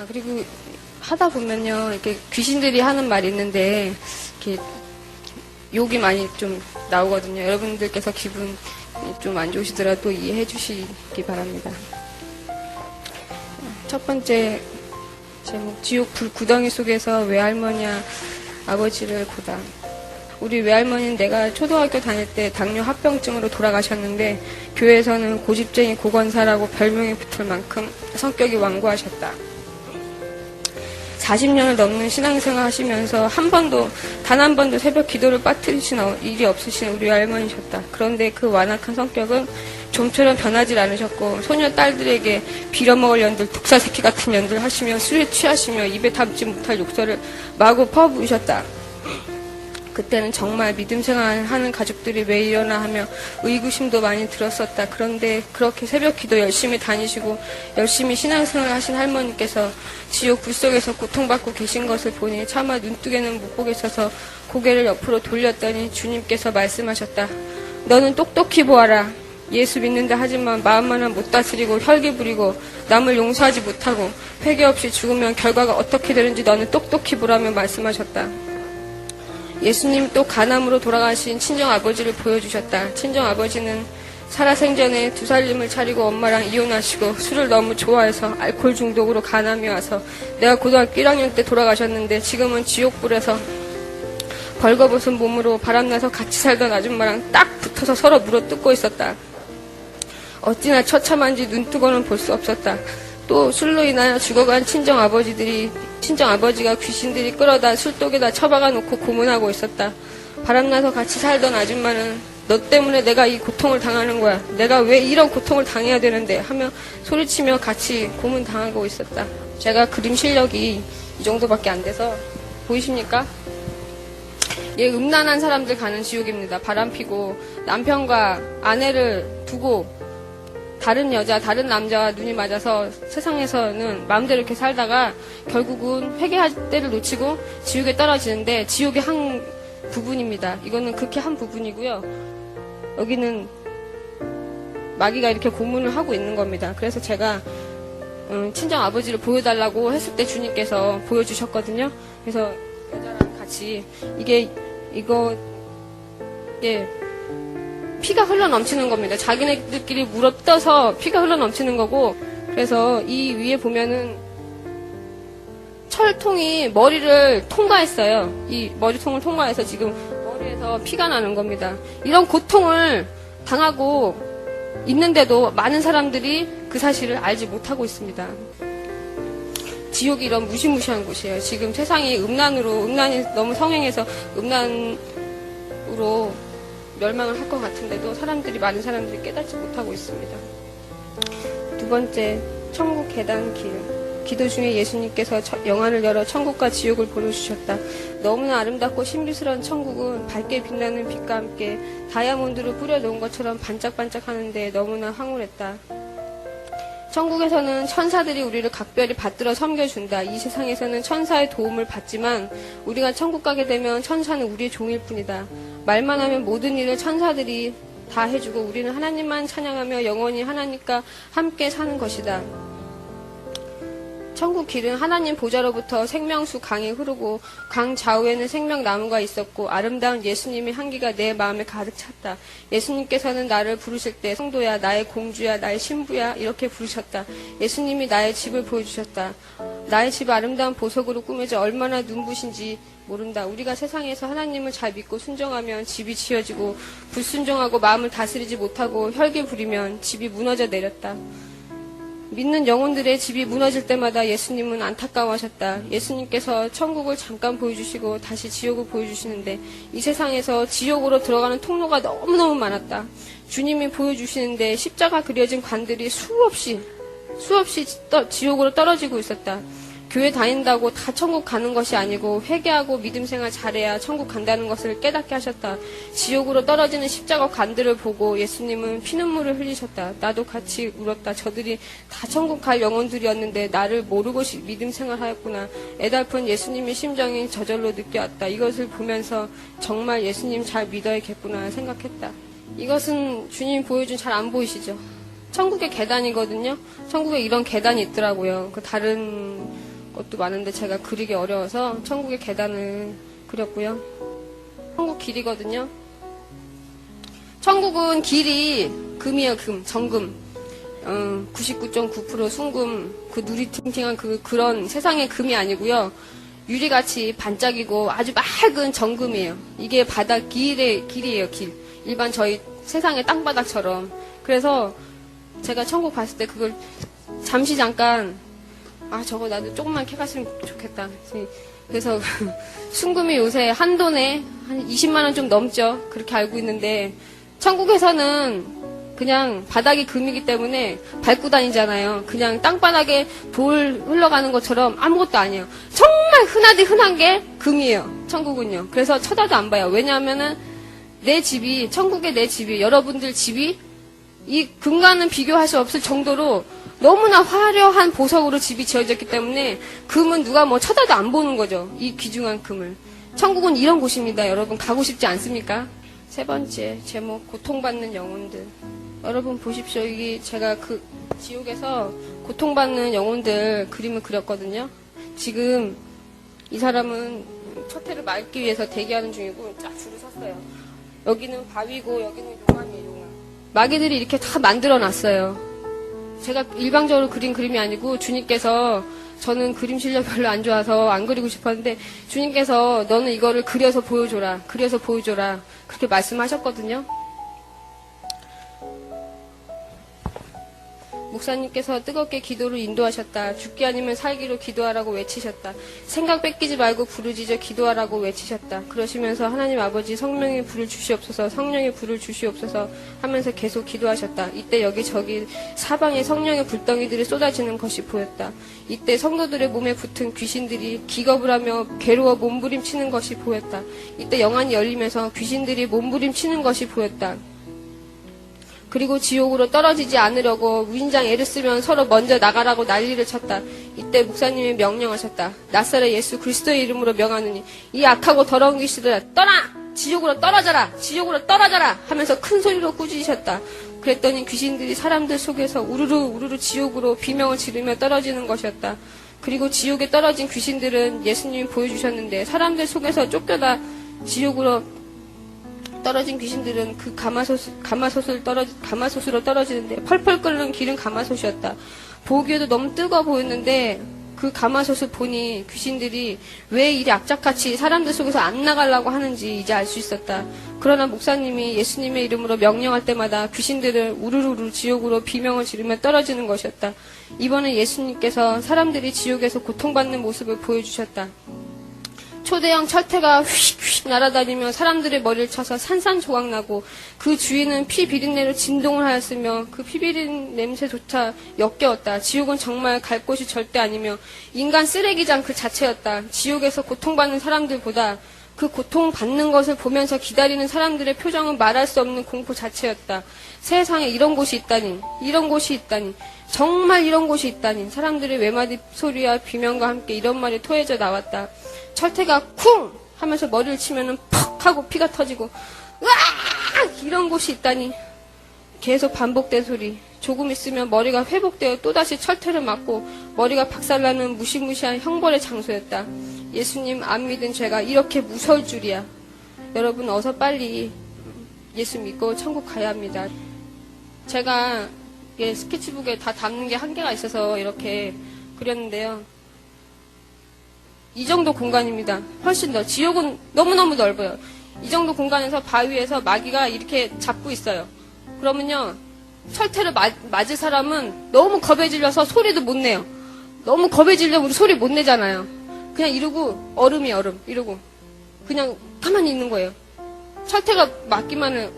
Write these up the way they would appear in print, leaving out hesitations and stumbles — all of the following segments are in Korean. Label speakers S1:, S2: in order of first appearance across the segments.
S1: 그리고 하다 보면요, 이렇게 귀신들이 하는 말이 있는데, 이렇게 욕이 많이 좀 나오거든요. 여러분들께서 기분 좀 안 좋으시더라도 이해해 주시기 바랍니다. 첫 번째 제목, 지옥 불구덩이 속에서 외할머니와 아버지를 보다. 우리 외할머니는 내가 초등학교 다닐 때 당뇨 합병증으로 돌아가셨는데 교회에서는 고집쟁이 고건사라고 별명이 붙을 만큼 성격이 완고하셨다. 40년을 넘는 신앙생활 하시면서 단 한 번도 새벽 기도를 빠뜨리신 일이 없으신 우리 할머니셨다. 그런데 그 완악한 성격은 좀처럼 변하지 않으셨고 소녀 딸들에게 빌어먹을 년들, 독사 새끼 같은 년들 하시며 술에 취하시며 입에 담지 못할 욕설을 마구 퍼부으셨다. 그때는 정말 믿음 생활하는 가족들이 왜 이러나 하며 의구심도 많이 들었었다. 그런데 그렇게 새벽 기도 열심히 다니시고 열심히 신앙생활 하신 할머니께서 지옥 불 속에서 고통받고 계신 것을 보니 차마 눈뜨게는 못 보겠어서 고개를 옆으로 돌렸더니 주님께서 말씀하셨다. 너는 똑똑히 보아라. 예수 믿는다 하지만 마음만은 못 다스리고 혈기 부리고 남을 용서하지 못하고 회개 없이 죽으면 결과가 어떻게 되는지 너는 똑똑히 보라며 말씀하셨다. 예수님 또 간암으로 돌아가신 친정아버지를 보여주셨다. 친정아버지는 살아생전에 2살림을 차리고 엄마랑 이혼하시고 술을 너무 좋아해서 알코올 중독으로 간암이 와서 내가 고등학교 1학년 때 돌아가셨는데 지금은 지옥불에서 벌거벗은 몸으로 바람나서 같이 살던 아줌마랑 딱 붙어서 서로 물어뜯고 있었다. 어찌나 처참한지 눈뜨고는 볼 수 없었다. 또 술로 인하여 죽어간 친정아버지가 귀신들이 끌어다 술독에다 처박아 놓고 고문하고 있었다. 바람나서 같이 살던 아줌마는 너 때문에 내가 이 고통을 당하는 거야. 내가 왜 이런 고통을 당해야 되는데 하며 소리치며 같이 고문당하고 있었다. 제가 그림 실력이 이 정도밖에 안 돼서 보이십니까? 예, 음란한 사람들 가는 지옥입니다. 바람피고 남편과 아내를 두고 다른 여자, 다른 남자와 눈이 맞아서 세상에서는 마음대로 이렇게 살다가 결국은 회개할 때를 놓치고 지옥에 떨어지는데 지옥의 한 부분입니다. 이거는 극히 한 부분이고요. 여기는 마귀가 이렇게 고문을 하고 있는 겁니다. 그래서 제가 친정 아버지를 보여달라고 했을 때 주님께서 보여주셨거든요. 그래서 여자랑 같이 피가 흘러넘치는 겁니다. 자기네들끼리 물어떠서 피가 흘러넘치는 거고, 그래서 이 위에 보면은 철통이 머리를 통과했어요. 이 머리통을 통과해서 지금 머리에서 피가 나는 겁니다. 이런 고통을 당하고 있는데도 많은 사람들이 그 사실을 알지 못하고 있습니다. 지옥이 이런 무시무시한 곳이에요. 지금 세상이 음란이 너무 성행해서 음란으로 멸망을 할 것 같은데도 많은 사람들이 깨닫지 못하고 있습니다. 두 번째, 천국 계단 길. 기도 중에 예수님께서 영안을 열어 천국과 지옥을 보여주셨다. 너무나 아름답고 신비스러운 천국은 밝게 빛나는 빛과 함께 다이아몬드를 뿌려놓은 것처럼 반짝반짝하는데 너무나 황홀했다. 천국에서는 천사들이 우리를 각별히 받들어 섬겨준다. 이 세상에서는 천사의 도움을 받지만 우리가 천국 가게 되면 천사는 우리의 종일 뿐이다. 말만 하면 모든 일을 천사들이 다 해주고 우리는 하나님만 찬양하며 영원히 하나님과 함께 사는 것이다. 천국 길은 하나님 보좌로부터 생명수 강이 흐르고 강 좌우에는 생명나무가 있었고 아름다운 예수님의 향기가 내 마음에 가득 찼다. 예수님께서는 나를 부르실 때 성도야, 나의 공주야, 나의 신부야 이렇게 부르셨다. 예수님이 나의 집을 보여주셨다. 나의 집 아름다운 보석으로 꾸며져 얼마나 눈부신지 모른다. 우리가 세상에서 하나님을 잘 믿고 순종하면 집이 지어지고 불순종하고 마음을 다스리지 못하고 혈기 부리면 집이 무너져 내렸다. 믿는 영혼들의 집이 무너질 때마다 예수님은 안타까워하셨다. 예수님께서 천국을 잠깐 보여주시고 다시 지옥을 보여주시는데 이 세상에서 지옥으로 들어가는 통로가 너무너무 많았다. 주님이 보여주시는데 십자가 그려진 관들이 수없이 지옥으로 떨어지고 있었다. 교회 다닌다고 다 천국 가는 것이 아니고 회개하고 믿음 생활 잘해야 천국 간다는 것을 깨닫게 하셨다. 지옥으로 떨어지는 십자가 관들을 보고 예수님은 피눈물을 흘리셨다. 나도 같이 울었다. 저들이 다 천국 갈 영혼들이었는데 나를 모르고 믿음 생활하였구나. 애달픈 예수님의 심정이 저절로 느껴왔다. 이것을 보면서 정말 예수님 잘 믿어야겠구나 생각했다. 이것은 주님이 보여준 잘 안 보이시죠? 천국의 계단이거든요. 천국에 이런 계단이 있더라고요. 그 다른 것도 많은데 제가 그리기 어려워서 천국의 계단을 그렸고요. 천국 길이거든요. 천국은 길이 금이에요, 금, 정금. 99.9% 순금, 그 누리팅팅한 그런 세상의 금이 아니고요. 유리같이 반짝이고 아주 맑은 정금이에요. 이게 바닥 길이에요, 길. 일반 저희 세상의 땅바닥처럼. 그래서 제가 천국 봤을 때 그걸 잠깐, 저거 나도 조금만 캐갔으면 좋겠다. 그래서 순금이 요새 한 돈에 한 20만원 좀 넘죠. 그렇게 알고 있는데, 천국에서는 그냥 바닥이 금이기 때문에 밟고 다니잖아요. 그냥 땅바닥에 돌 흘러가는 것처럼 아무것도 아니에요. 정말 흔하디 흔한 게 금이에요. 천국은요. 그래서 쳐다도 안 봐요. 왜냐하면은 천국의 내 집이, 여러분들 집이 이 금과는 비교할 수 없을 정도로 너무나 화려한 보석으로 집이 지어졌기 때문에 금은 누가 뭐 쳐다도 안 보는 거죠. 이 귀중한 금을. 천국은 이런 곳입니다. 여러분 가고 싶지 않습니까? 세 번째 제목, 고통받는 영혼들. 여러분 보십시오. 이게 제가 그 지옥에서 고통받는 영혼들 그림을 그렸거든요. 지금 이 사람은 첫 해를 맑기 위해서 대기하는 중이고 쫙 줄을 섰어요. 여기는 바위고 여기는 용암이에요, 용암. 마귀들이 이렇게 다 만들어 놨어요. 제가 일방적으로 그린 그림이 아니고 주님께서, 저는 그림 실력 별로 안 좋아서 안 그리고 싶었는데 주님께서 너는 이거를 그려서 보여줘라. 그려서 보여줘라. 그렇게 말씀하셨거든요. 목사님께서 뜨겁게 기도를 인도하셨다. 죽기 아니면 살기로 기도하라고 외치셨다. 생각 뺏기지 말고 부르짖어 기도하라고 외치셨다. 그러시면서 하나님 아버지 성령의 불을 주시옵소서, 성령의 불을 주시옵소서 하면서 계속 기도하셨다. 이때 여기저기 사방에 성령의 불덩이들이 쏟아지는 것이 보였다. 이때 성도들의 몸에 붙은 귀신들이 기겁을 하며 괴로워 몸부림치는 것이 보였다. 이때 영안이 열리면서 귀신들이 몸부림치는 것이 보였다. 그리고 지옥으로 떨어지지 않으려고 위인장 애를 쓰면 서로 먼저 나가라고 난리를 쳤다. 이때 목사님이 명령하셨다. 나사렛 예수 그리스도의 이름으로 명하느니 이 악하고 더러운 귀신들아 떠나! 지옥으로 떨어져라! 지옥으로 떨어져라! 하면서 큰 소리로 꾸짖으셨다. 그랬더니 귀신들이 사람들 속에서 우르르 지옥으로 비명을 지르며 떨어지는 것이었다. 그리고 지옥에 떨어진 귀신들은 예수님이 보여주셨는데 사람들 속에서 쫓겨나 지옥으로 떨어진 귀신들은 그 가마솥으로 떨어지는데 펄펄 끓는 기름 가마솥이었다. 보기에도 너무 뜨거워 보였는데 그 가마솥을 보니 귀신들이 왜 이리 악착같이 사람들 속에서 안 나가려고 하는지 이제 알 수 있었다. 그러나 목사님이 예수님의 이름으로 명령할 때마다 귀신들을 우르르 지옥으로 비명을 지르며 떨어지는 것이었다. 이번에 예수님께서 사람들이 지옥에서 고통받는 모습을 보여주셨다. 초대형 철퇴가 휙휙 날아다니며 사람들의 머리를 쳐서 산산조각 나고 그 주위는 피 비린내로 진동을 하였으며 그 피 비린 냄새조차 역겨웠다. 지옥은 정말 갈 곳이 절대 아니며 인간 쓰레기장 그 자체였다. 지옥에서 고통받는 사람들보다 그 고통받는 것을 보면서 기다리는 사람들의 표정은 말할 수 없는 공포 자체였다. 세상에 이런 곳이 있다니, 이런 곳이 있다니, 정말 이런 곳이 있다니. 사람들의 외마디 소리와 비명과 함께 이런 말이 토해져 나왔다. 철퇴가 쿵 하면서 머리를 치면은 퍽 하고 피가 터지고 으악 이런 곳이 있다니. 계속 반복된 소리. 조금 있으면 머리가 회복되어 또다시 철퇴를 맞고 머리가 박살나는 무시무시한 형벌의 장소였다. 예수님 안 믿은 죄가 이렇게 무서울 줄이야. 여러분 어서 빨리 예수 믿고 천국 가야 합니다. 제가 스케치북에 다 담는 게 한계가 있어서 이렇게 그렸는데요. 이 정도 공간입니다. 훨씬 더. 지옥은 너무너무 넓어요. 이 정도 공간에서 바위에서 마귀가 이렇게 잡고 있어요. 그러면요, 철퇴를 맞을 사람은 너무 겁에 질려서 소리도 못 내요. 너무 겁에 질려 우리 소리 못 내잖아요. 그냥 이러고 얼음이 얼음 이러고 그냥 가만히 있는 거예요. 철퇴가 맞기만은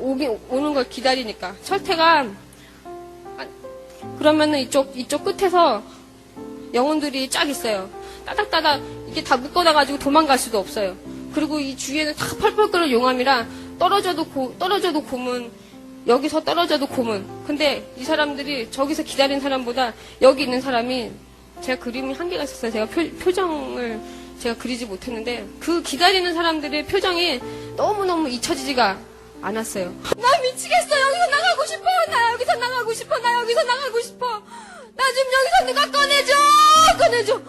S1: 오는 걸 기다리니까. 철퇴가 그러면은 이쪽 끝에서 영혼들이 쫙 있어요. 따닥따닥 이게 다 묶어놔가지고 도망갈 수도 없어요. 그리고 이 주위에는 다 펄펄 끓는 용암이라 떨어져도 고문, 여기서 떨어져도 고문. 근데 이 사람들이 저기서 기다리는 사람보다 여기 있는 사람이, 제가 그림이 한계가 있었어요. 제가 표정을 제가 그리지 못했는데 그 기다리는 사람들의 표정이 너무너무 잊혀지지가 않았어요. 나 미치겠어. 여기서 나가고 싶어. 나 여기서 나가고 싶어. 나 여기서 나가고 싶어. 나 좀 여기서 누가 꺼내줘! 꺼내줘!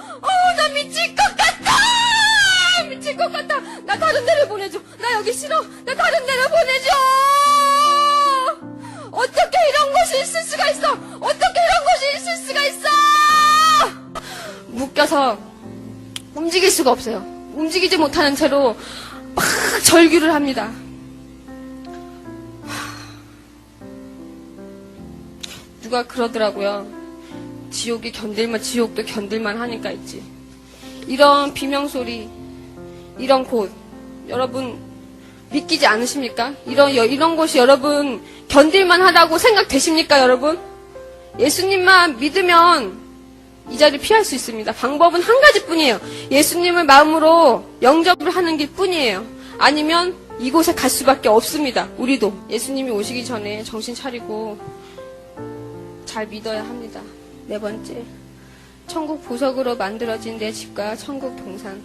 S1: 나 미칠 것 같아! 미칠 것 같아! 나 다른 데를 보내줘! 나 여기 싫어! 나 다른 데를 보내줘! 어떻게 이런 곳이 있을 수가 있어! 어떻게 이런 곳이 있을 수가 있어! 묶여서 움직일 수가 없어요. 움직이지 못하는 채로 막 절규를 합니다. 누가 그러더라고요. 지옥도 견딜만 하니까 있지. 이런 비명소리, 이런 곳, 여러분 믿기지 않으십니까? 이런 곳이 여러분 견딜만 하다고 생각되십니까, 여러분? 예수님만 믿으면 이 자리를 피할 수 있습니다. 방법은 한 가지뿐이에요. 예수님을 마음으로 영접을 하는 게 뿐이에요. 아니면 이곳에 갈 수밖에 없습니다. 우리도 예수님이 오시기 전에 정신 차리고 잘 믿어야 합니다. 네 번째, 천국 보석으로 만들어진 내 집과 천국 동산.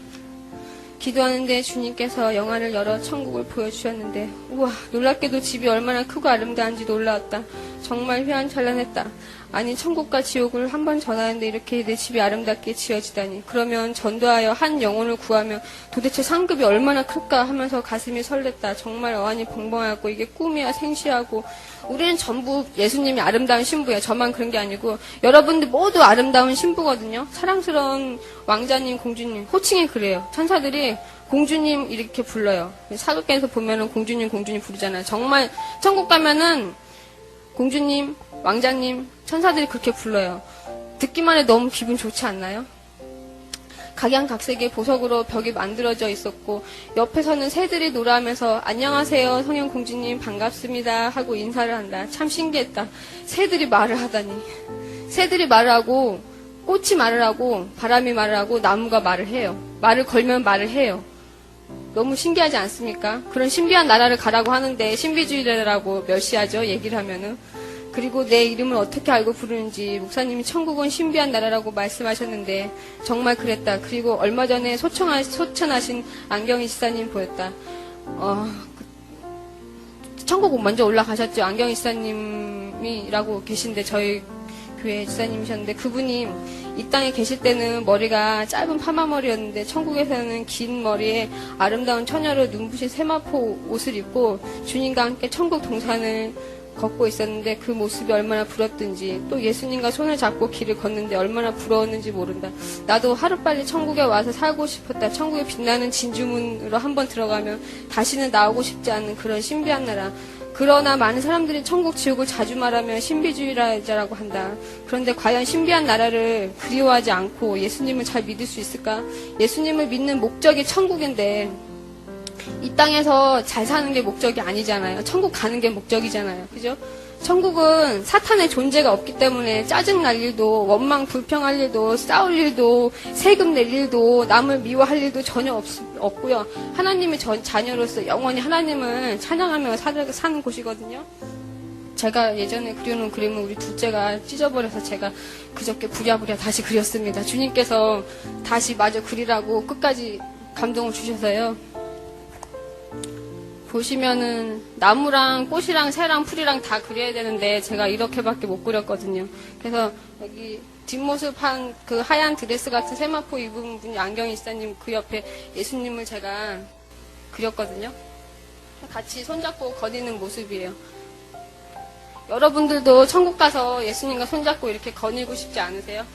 S1: 기도하는데 주님께서 영화를 열어 천국을 보여주셨는데 우와, 놀랍게도 집이 얼마나 크고 아름다운지 놀라웠다. 정말 휘황찬란했다. 아니, 천국과 지옥을 한 번 전하는데 이렇게 내 집이 아름답게 지어지다니. 그러면 전도하여 한 영혼을 구하면 도대체 상급이 얼마나 클까 하면서 가슴이 설렜다. 정말 어안이 벙벙하고 이게 꿈이야 생시하고. 우리는 전부 예수님이 아름다운 신부예요. 저만 그런 게 아니고 여러분들 모두 아름다운 신부거든요. 사랑스러운 왕자님, 공주님. 호칭이 그래요. 천사들이 공주님 이렇게 불러요. 사극에서 보면은 공주님 부르잖아요. 정말 천국 가면은 공주님, 왕자님, 천사들이 그렇게 불러요. 듣기만 해도 너무 기분 좋지 않나요? 각양각색의 보석으로 벽이 만들어져 있었고 옆에서는 새들이 놀아하면서 안녕하세요 성현 공주님 반갑습니다 하고 인사를 한다. 참 신기했다. 새들이 말을 하다니. 새들이 말을 하고 꽃이 말을 하고 바람이 말을 하고 나무가 말을 해요. 말을 걸면 말을 해요. 너무 신기하지 않습니까? 그런 신비한 나라를 가라고 하는데 신비주의자라고 멸시하죠. 얘기를 하면은. 그리고 내 이름을 어떻게 알고 부르는지 목사님이 천국은 신비한 나라라고 말씀하셨는데 정말 그랬다. 그리고 얼마 전에 소천하신 안경희 지사님 보였다. 천국 먼저 올라가셨죠. 안경희 지사님이라고 계신데 저희 교회 지사님이셨는데 그분이 이 땅에 계실 때는 머리가 짧은 파마머리였는데 천국에서는 긴 머리에 아름다운 처녀로 눈부신 세마포 옷을 입고 주님과 함께 천국 동산을 걷고 있었는데 그 모습이 얼마나 부럽든지 또 예수님과 손을 잡고 길을 걷는데 얼마나 부러웠는지 모른다. 나도 하루빨리 천국에 와서 살고 싶었다. 천국에 빛나는 진주문으로 한번 들어가면 다시는 나오고 싶지 않는 그런 신비한 나라. 그러나 많은 사람들이 천국 지옥을 자주 말하면 신비주의자라고 한다. 그런데 과연 신비한 나라를 그리워하지 않고 예수님을 잘 믿을 수 있을까? 예수님을 믿는 목적이 천국인데 이 땅에서 잘 사는 게 목적이 아니잖아요. 천국 가는 게 목적이잖아요. 그죠? 천국은 사탄의 존재가 없기 때문에 짜증날 일도, 원망 불평할 일도, 싸울 일도, 세금 낼 일도, 남을 미워할 일도 전혀 없고요. 하나님의 자녀로서 영원히 하나님을 찬양하며 사는 곳이거든요. 제가 예전에 그려놓은 그림은 우리 둘째가 찢어버려서 제가 그저께 부랴부랴 다시 그렸습니다. 주님께서 다시 마저 그리라고 끝까지 감동을 주셔서요. 보시면은 나무랑 꽃이랑 새랑 풀이랑 다 그려야 되는데 제가 이렇게밖에 못 그렸거든요. 그래서 여기 뒷모습 한 그 하얀 드레스 같은 세마포 입은 분이 안경희 지사님 그 옆에 예수님을 제가 그렸거든요. 같이 손잡고 거니는 모습이에요. 여러분들도 천국 가서 예수님과 손잡고 이렇게 거니고 싶지 않으세요?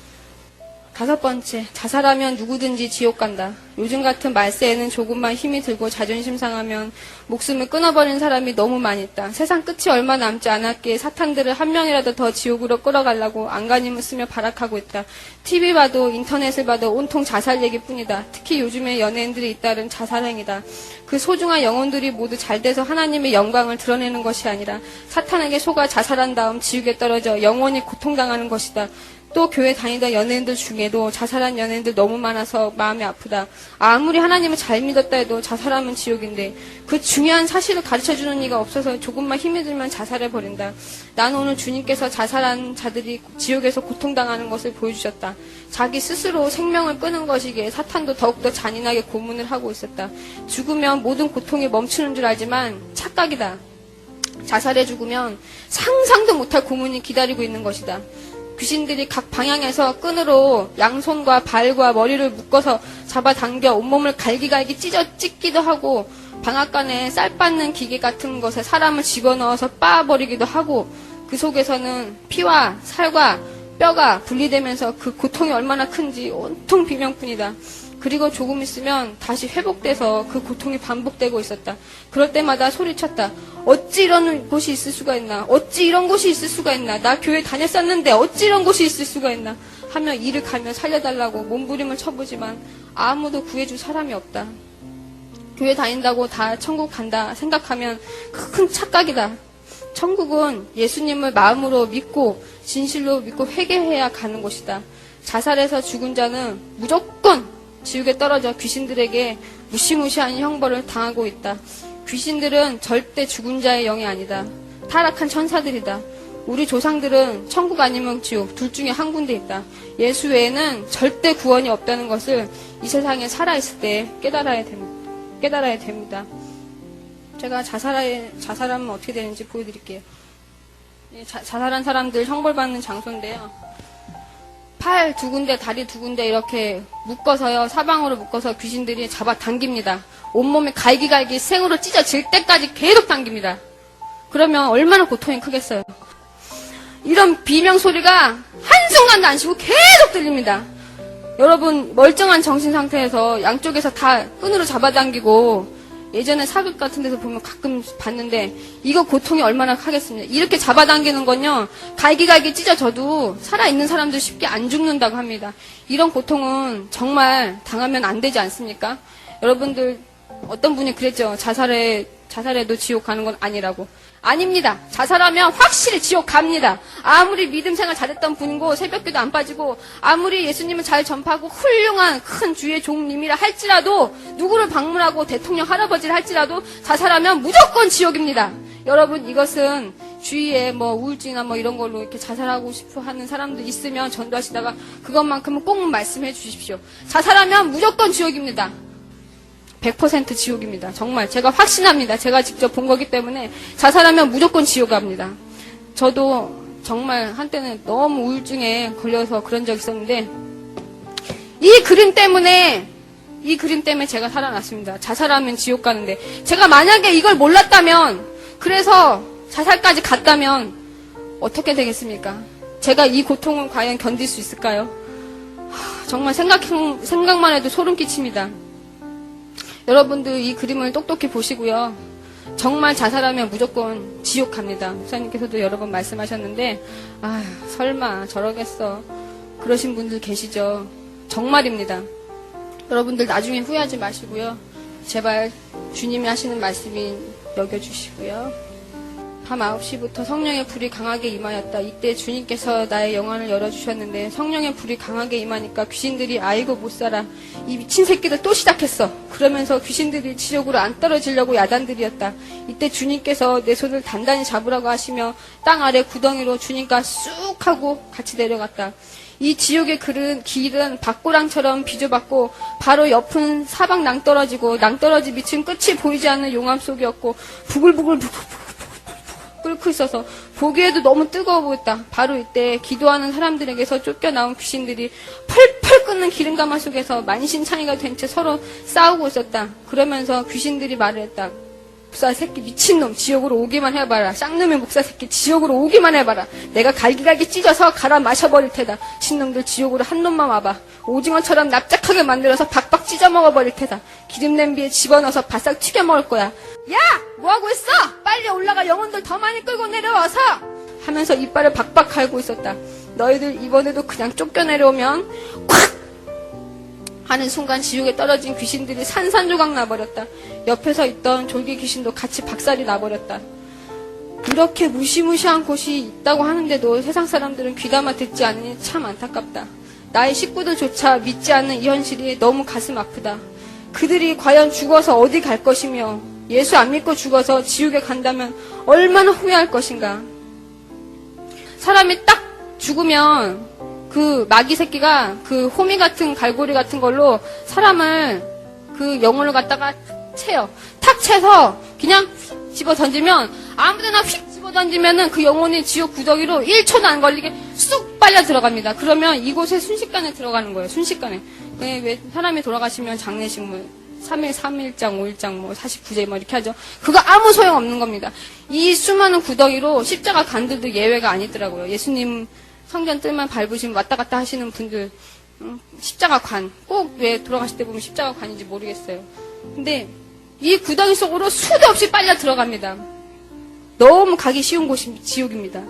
S1: 5번째, 자살하면 누구든지 지옥 간다. 요즘 같은 말세에는 조금만 힘이 들고 자존심 상하면 목숨을 끊어버리는 사람이 너무 많이 있다. 세상 끝이 얼마 남지 않았기에 사탄들을 한 명이라도 더 지옥으로 끌어가려고 안간힘을 쓰며 발악하고 있다. TV 봐도 인터넷을 봐도 온통 자살 얘기뿐이다. 특히 요즘에 연예인들이 잇따른 자살행위다. 그 소중한 영혼들이 모두 잘 돼서 하나님의 영광을 드러내는 것이 아니라 사탄에게 속아 자살한 다음 지옥에 떨어져 영원히 고통당하는 것이다. 또 교회 다니던 연예인들 중에도 자살한 연예인들 너무 많아서 마음이 아프다. 아무리 하나님을 잘 믿었다 해도 자살하면 지옥인데 그 중요한 사실을 가르쳐주는 이가 없어서 조금만 힘이 들면 자살해버린다. 나는 오늘 주님께서 자살한 자들이 지옥에서 고통당하는 것을 보여주셨다. 자기 스스로 생명을 끊은 것이기에 사탄도 더욱더 잔인하게 고문을 하고 있었다. 죽으면 모든 고통이 멈추는 줄 알지만 착각이다. 자살해 죽으면 상상도 못할 고문이 기다리고 있는 것이다. 귀신들이 각 방향에서 끈으로 양손과 발과 머리를 묶어서 잡아당겨 온몸을 갈기갈기 찢기도 하고 방앗간에 쌀 빻는 기계 같은 것에 사람을 집어넣어서 빻아버리기도 하고 그 속에서는 피와 살과 뼈가 분리되면서 그 고통이 얼마나 큰지 온통 비명뿐이다. 그리고 조금 있으면 다시 회복돼서 그 고통이 반복되고 있었다. 그럴 때마다 소리쳤다. 어찌 이런 곳이 있을 수가 있나? 어찌 이런 곳이 있을 수가 있나? 나 교회 다녔었는데 어찌 이런 곳이 있을 수가 있나? 하며 이를 가며 살려달라고 몸부림을 쳐보지만 아무도 구해줄 사람이 없다. 교회 다닌다고 다 천국 간다 생각하면 큰 착각이다. 천국은 예수님을 마음으로 믿고 진실로 믿고 회개해야 가는 곳이다. 자살해서 죽은 자는 무조건 지옥에 떨어져 귀신들에게 무시무시한 형벌을 당하고 있다. 귀신들은 절대 죽은 자의 영이 아니다. 타락한 천사들이다. 우리 조상들은 천국 아니면 지옥 둘 중에 한 군데 있다. 예수 외에는 절대 구원이 없다는 것을 이 세상에 살아있을 때 깨달아야 됩니다. 제가 자살하면 어떻게 되는지 보여드릴게요. 자살한 사람들 형벌받는 장소인데요. 팔 두 군데, 다리 두 군데 이렇게 묶어서요, 사방으로 묶어서 귀신들이 잡아당깁니다. 온몸에 갈기갈기 생으로 찢어질 때까지 계속 당깁니다. 그러면 얼마나 고통이 크겠어요. 이런 비명 소리가 한순간도 안 쉬고 계속 들립니다. 여러분, 멀쩡한 정신 상태에서 양쪽에서 다 끈으로 잡아당기고 예전에 사극 같은 데서 보면 가끔 봤는데 이거 고통이 얼마나 하겠습니까? 이렇게 잡아당기는 건요, 갈기갈기 찢어져도 살아있는 사람들 쉽게 안 죽는다고 합니다. 이런 고통은 정말 당하면 안 되지 않습니까? 여러분들 어떤 분이 그랬죠. 자살해도 지옥 가는 건 아니라고. 아닙니다. 자살하면 확실히 지옥 갑니다. 아무리 믿음 생활 잘했던 분이고 새벽기도 안 빠지고 아무리 예수님을 잘 전파하고 훌륭한 큰 주의 종님이라 할지라도 누구를 방문하고 대통령 할아버지를 할지라도 자살하면 무조건 지옥입니다. 여러분, 이것은 주위에 뭐 우울증이나 뭐 이런 걸로 이렇게 자살하고 싶어 하는 사람들 있으면 전도하시다가 그것만큼은 꼭 말씀해 주십시오. 자살하면 무조건 지옥입니다. 100% 지옥입니다. 정말 제가 확신합니다. 제가 직접 본 거기 때문에 자살하면 무조건 지옥 갑니다. 저도 정말 한때는 너무 우울증에 걸려서 그런 적 있었는데 이 그림 때문에 제가 살아났습니다. 자살하면 지옥 가는데 제가 만약에 이걸 몰랐다면, 그래서 자살까지 갔다면 어떻게 되겠습니까? 제가 이 고통을 과연 견딜 수 있을까요? 정말 생각만 해도 소름 끼칩니다. 여러분들 이 그림을 똑똑히 보시고요. 정말 자살하면 무조건 지옥 갑니다. 목사님께서도 여러 번 말씀하셨는데 설마 저러겠어. 그러신 분들 계시죠. 정말입니다. 여러분들 나중에 후회하지 마시고요. 제발 주님이 하시는 말씀이 여겨주시고요. 밤 9시부터 성령의 불이 강하게 임하였다. 이때 주님께서 나의 영안을 열어주셨는데 성령의 불이 강하게 임하니까 귀신들이 아이고 못 살아. 이 미친 새끼들 또 시작했어. 그러면서 귀신들이 지옥으로 안 떨어지려고 야단들이었다. 이때 주님께서 내 손을 단단히 잡으라고 하시며 땅 아래 구덩이로 주님과 쑥 하고 같이 내려갔다. 이 지옥의 길은 밭고랑처럼 비좁았고 바로 옆은 사방 낭떠러지고 낭떠러지 밑은 끝이 보이지 않는 용암 속이었고 부글부글 끓고 있어서 보기에도 너무 뜨거워 보였다. 바로 이때 기도하는 사람들에게서 쫓겨나온 귀신들이 펄펄 끓는 기름가마 속에서 만신창이가 된 채 서로 싸우고 있었다. 그러면서 귀신들이 말을 했다. 목사 새끼 미친놈 지옥으로 오기만 해봐라. 쌍놈의 목사 새끼 지옥으로 오기만 해봐라. 내가 갈기갈기 찢어서 갈아 마셔버릴 테다. 신놈들 지옥으로 한 놈만 와봐. 오징어처럼 납작하게 만들어서 박박 찢어 먹어버릴 테다. 기름 냄비에 집어넣어서 바싹 튀겨 먹을 거야. 야! 뭐하고 있어? 빨리 올라가. 영혼들 더 많이 끌고 내려와서! 하면서 이빨을 박박 갈고 있었다. 너희들 이번에도 그냥 쫓겨내려오면 콱! 하는 순간 지옥에 떨어진 귀신들이 산산조각 나버렸다. 옆에서 있던 졸개 귀신도 같이 박살이 나버렸다. 이렇게 무시무시한 곳이 있다고 하는데도 세상 사람들은 귀담아 듣지 않으니 참 안타깝다. 나의 식구들조차 믿지 않는 이 현실이 너무 가슴 아프다. 그들이 과연 죽어서 어디 갈 것이며 예수 안 믿고 죽어서 지옥에 간다면 얼마나 후회할 것인가. 사람이 딱 죽으면 그 마귀 새끼가 그 호미 같은 갈고리 같은 걸로 사람을 그 영혼을 갖다가 채요. 탁 채서 그냥 집어 던지면 아무데나 휙 집어 던지면은 그 영혼이 지옥 구덩이로 1초도 안 걸리게 쑥 빨려 들어갑니다. 그러면 이곳에 순식간에 들어가는 거예요. 순식간에. 왜 사람이 돌아가시면 장례식 3일, 3일장, 5일장, 49제 이렇게 하죠. 그거 아무 소용 없는 겁니다. 이 수많은 구덩이로 십자가 간들도 예외가 아니더라고요. 예수님 성전 뜰만 밟으시면 왔다 갔다 하시는 분들, 십자가 관. 꼭 왜 돌아가실 때 보면 십자가 관인지 모르겠어요. 근데 이 구덩이 속으로 수도 없이 빨려 들어갑니다. 너무 가기 쉬운 곳이 지옥입니다.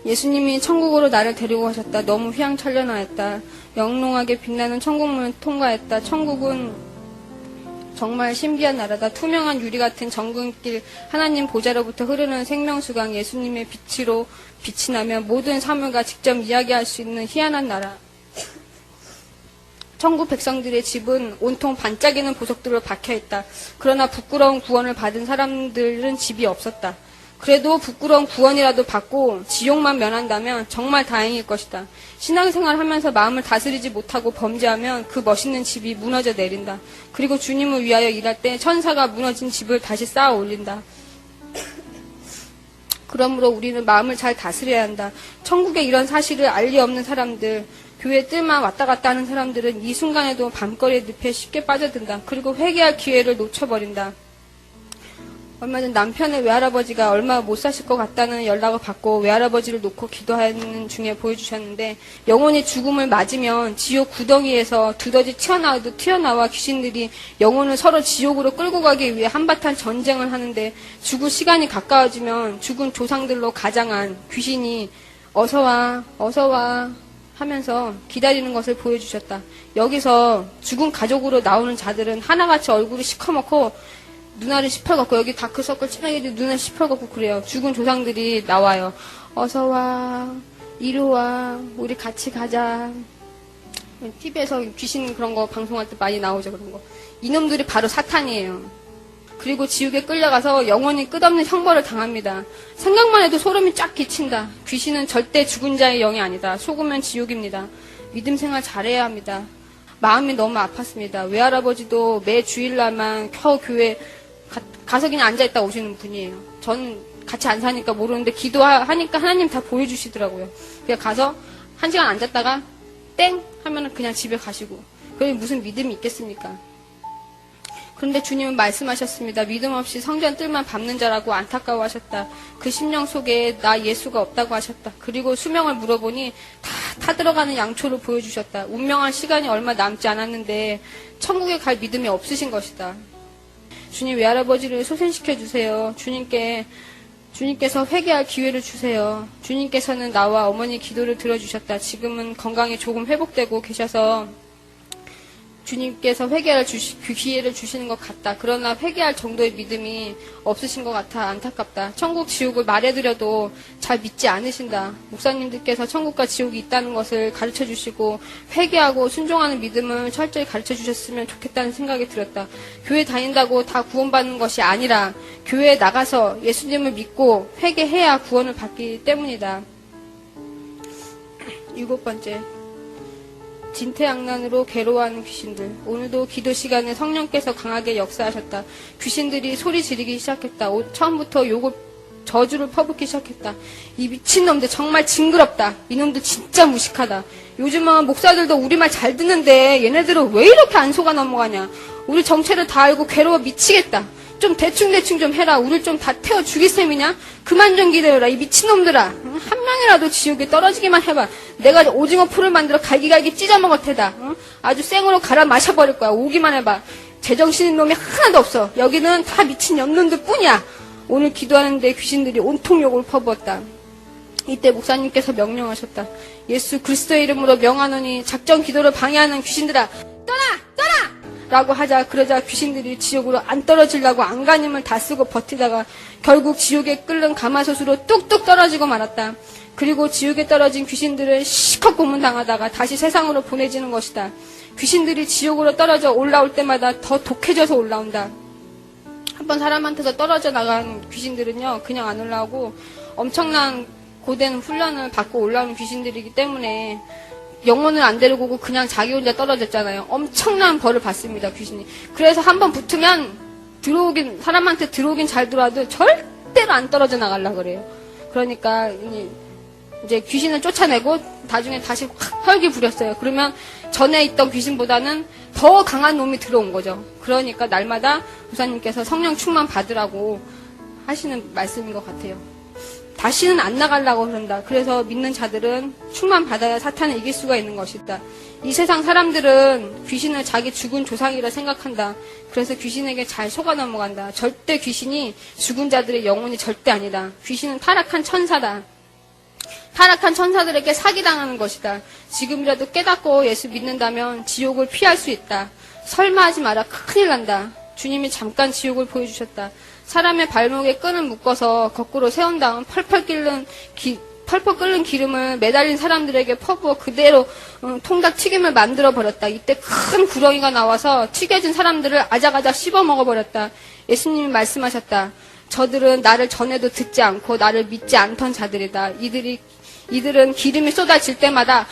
S1: 예수님이 천국으로 나를 데리고 가셨다. 너무 휘황찬란하였다. 영롱하게 빛나는 천국문을 통과했다. 천국은 정말 신비한 나라다. 투명한 유리 같은 정근길, 하나님 보좌로부터 흐르는 생명수강, 예수님의 빛으로 빛이 나며 모든 사물과 직접 이야기할 수 있는 희한한 나라. 천국 백성들의 집은 온통 반짝이는 보석들로 박혀있다. 그러나 부끄러운 구원을 받은 사람들은 집이 없었다. 그래도 부끄러운 구원이라도 받고 지옥만 면한다면 정말 다행일 것이다. 신앙생활 하면서 마음을 다스리지 못하고 범죄하면 그 멋있는 집이 무너져 내린다. 그리고 주님을 위하여 일할 때 천사가 무너진 집을 다시 쌓아 올린다. 그러므로 우리는 마음을 잘 다스려야 한다. 천국에 이런 사실을 알리 없는 사람들, 교회 뜰만 왔다 갔다 하는 사람들은 이 순간에도 밤거리의 늪에 쉽게 빠져든다. 그리고 회개할 기회를 놓쳐버린다. 얼마 전 남편의 외할아버지가 얼마 못 사실 것 같다는 연락을 받고 외할아버지를 놓고 기도하는 중에 보여주셨는데, 영혼이 죽음을 맞으면 지옥 구덩이에서 두더지 튀어나와 귀신들이 영혼을 서로 지옥으로 끌고 가기 위해 한바탕 전쟁을 하는데, 죽을 시간이 가까워지면 죽은 조상들로 가장한 귀신이 어서와 어서와 하면서 기다리는 것을 보여주셨다. 여기서 죽은 가족으로 나오는 자들은 하나같이 얼굴이 시커멓고 눈알이 시퍼갖고, 여기 다크서클 진하게 눈알 시퍼갖고 그래요. 죽은 조상들이 나와요. 어서와, 이리와, 우리 같이 가자. TV에서 귀신 그런 거 방송할 때 많이 나오죠, 그런 거. 이놈들이 바로 사탄이에요. 그리고 지옥에 끌려가서 영원히 끝없는 형벌을 당합니다. 생각만 해도 소름이 쫙 끼친다. 귀신은 절대 죽은 자의 영이 아니다. 속으면 지옥입니다. 믿음 생활 잘해야 합니다. 마음이 너무 아팠습니다. 외할아버지도 매 주일날만 겨우 교회 가서 그냥 앉아있다 오시는 분이에요. 저는 같이 안 사니까 모르는데 기도하니까 하나님 다 보여주시더라고요. 그냥 가서 1시간 앉았다가 땡! 하면은 그냥 집에 가시고. 그게 무슨 믿음이 있겠습니까? 그런데 주님은 말씀하셨습니다. 믿음 없이 성전 뜰만 밟는 자라고 안타까워하셨다. 그 심령 속에 나 예수가 없다고 하셨다. 그리고 수명을 물어보니 다 타들어가는 양초를 보여주셨다. 운명할 시간이 얼마 남지 않았는데 천국에 갈 믿음이 없으신 것이다. 주님, 외할아버지를 소생시켜 주세요. 주님께서 회개할 기회를 주세요. 주님께서는 나와 어머니 기도를 들어주셨다. 지금은 건강이 조금 회복되고 계셔서 주님께서 회개할 기회를 주시는 것 같다. 그러나 회개할 정도의 믿음이 없으신 것 같아 안타깝다. 천국 지옥을 말해드려도 잘 믿지 않으신다. 목사님들께서 천국과 지옥이 있다는 것을 가르쳐 주시고 회개하고 순종하는 믿음을 철저히 가르쳐 주셨으면 좋겠다는 생각이 들었다. 교회 다닌다고 다 구원받는 것이 아니라 교회에 나가서 예수님을 믿고 회개해야 구원을 받기 때문이다. 7번째, 진퇴양난으로 괴로워하는 귀신들. 오늘도 기도 시간에 성령께서 강하게 역사하셨다. 귀신들이 소리 지르기 시작했다. 처음부터 저주를 퍼붓기 시작했다. 이 미친놈들 정말 징그럽다. 이놈들 진짜 무식하다. 요즘은 목사들도 우리말 잘 듣는데 얘네들은 왜 이렇게 안 속아 넘어가냐. 우리 정체를 다 알고 괴로워 미치겠다. 좀 대충 좀 해라. 우릴 좀 다 태워 죽일 셈이냐? 그만 좀 기다려라. 이 미친놈들아. 한 명이라도 지옥에 떨어지기만 해봐. 내가 오징어 풀을 만들어 갈기갈기 찢어먹을 테다. 아주 생으로 갈아 마셔버릴 거야. 오기만 해봐. 제정신인 놈이 하나도 없어. 여기는 다 미친 년놈들 뿐이야. 오늘 기도하는데 귀신들이 온통 욕을 퍼부었다. 이때 목사님께서 명령하셨다. 예수 그리스도의 이름으로 명하노니 작전 기도를 방해하는 귀신들아, 떠나! 라고 하자. 그러자 귀신들이 지옥으로 안 떨어지려고 안간힘을 다 쓰고 버티다가 결국 지옥에 끓는 가마솥으로 뚝뚝 떨어지고 말았다. 그리고 지옥에 떨어진 귀신들은 시컷 고문당하다가 다시 세상으로 보내지는 것이다. 귀신들이 지옥으로 떨어져 올라올 때마다 더 독해져서 올라온다. 한번 사람한테서 떨어져 나간 귀신들은요, 그냥 안 올라오고 엄청난 고된 훈련을 받고 올라오는 귀신들이기 때문에 영혼을 안 데리고 오고 그냥 자기 혼자 떨어졌잖아요. 엄청난 벌을 받습니다, 귀신이. 그래서 한번 붙으면 사람한테 들어오긴 잘 들어와도 절대로 안 떨어져 나가려고 그래요. 그러니까 이제 귀신을 쫓아내고 나중에 다시 확 혈기 부렸어요. 그러면 전에 있던 귀신보다는 더 강한 놈이 들어온 거죠. 그러니까 날마다 목사님께서 성령 충만 받으라고 하시는 말씀인 것 같아요. 다시는 안 나가려고 그런다. 그래서 믿는 자들은 충만 받아야 사탄을 이길 수가 있는 것이다. 이 세상 사람들은 귀신을 자기 죽은 조상이라 생각한다. 그래서 귀신에게 잘 속아 넘어간다. 절대 귀신이 죽은 자들의 영혼이 절대 아니다. 귀신은 타락한 천사다. 타락한 천사들에게 사기당하는 것이다. 지금이라도 깨닫고 예수 믿는다면 지옥을 피할 수 있다. 설마 하지 마라. 큰일 난다. 주님이 잠깐 지옥을 보여주셨다. 사람의 발목에 끈을 묶어서 거꾸로 세운 다음 펄펄 끓는 기름을 매달린 사람들에게 퍼부어 그대로 통닭 튀김을 만들어 버렸다. 이때 큰 구렁이가 나와서 튀겨진 사람들을 아작아작 씹어 먹어버렸다. 예수님이 말씀하셨다. 저들은 나를 전에도 듣지 않고 나를 믿지 않던 자들이다. 이들은 기름이 쏟아질 때마다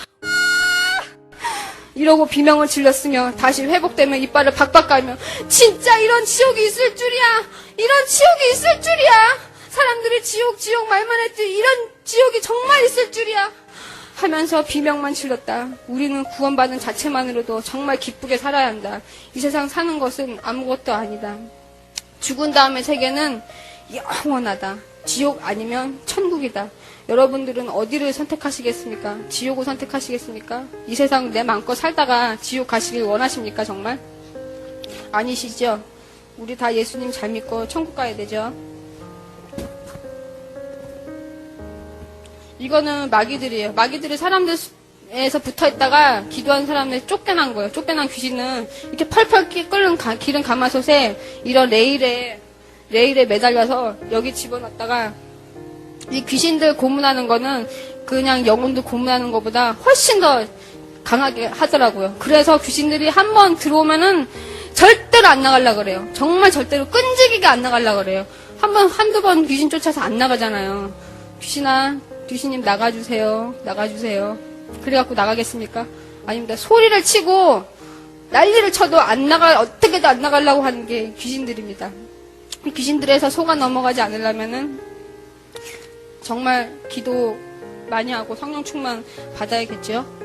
S1: 이러고 비명을 질렀으며 다시 회복되면 이빨을 박박 깔며 진짜 이런 지옥이 있을 줄이야. 이런 지옥이 있을 줄이야. 사람들이 지옥 말만 했지 이런 지옥이 정말 있을 줄이야 하면서 비명만 질렀다. 우리는 구원받은 자체만으로도 정말 기쁘게 살아야 한다. 이 세상 사는 것은 아무것도 아니다. 죽은 다음의 세계는 영원하다. 지옥 아니면 천국이다. 여러분들은 어디를 선택하시겠습니까? 지옥을 선택하시겠습니까? 이 세상 내 마음껏 살다가 지옥 가시길 원하십니까 정말? 아니시죠? 우리 다 예수님 잘 믿고 천국 가야 되죠? 이거는 마귀들이에요. 마귀들이 사람들에서 붙어있다가 기도한 사람들 쫓겨난 거예요. 쫓겨난 귀신은 이렇게 펄펄 끓는 기름 가마솥에 이런 레일에 매달려서 여기 집어넣었다가 이 귀신들 고문하는 거는 그냥 영혼들 고문하는 것보다 훨씬 더 강하게 하더라고요. 그래서 귀신들이 한번 들어오면은 절대로 안 나가려고 그래요. 정말 절대로 끈질기게 안 나가려고 그래요. 한두 번 귀신 쫓아서 안 나가잖아요. 귀신님 나가주세요. 그래갖고 나가겠습니까? 아닙니다. 소리를 치고 난리를 쳐도 어떻게도 안 나가려고 하는 게 귀신들입니다. 귀신들에서 속아 넘어가지 않으려면은 정말 기도 많이 하고 성령 충만 받아야겠죠.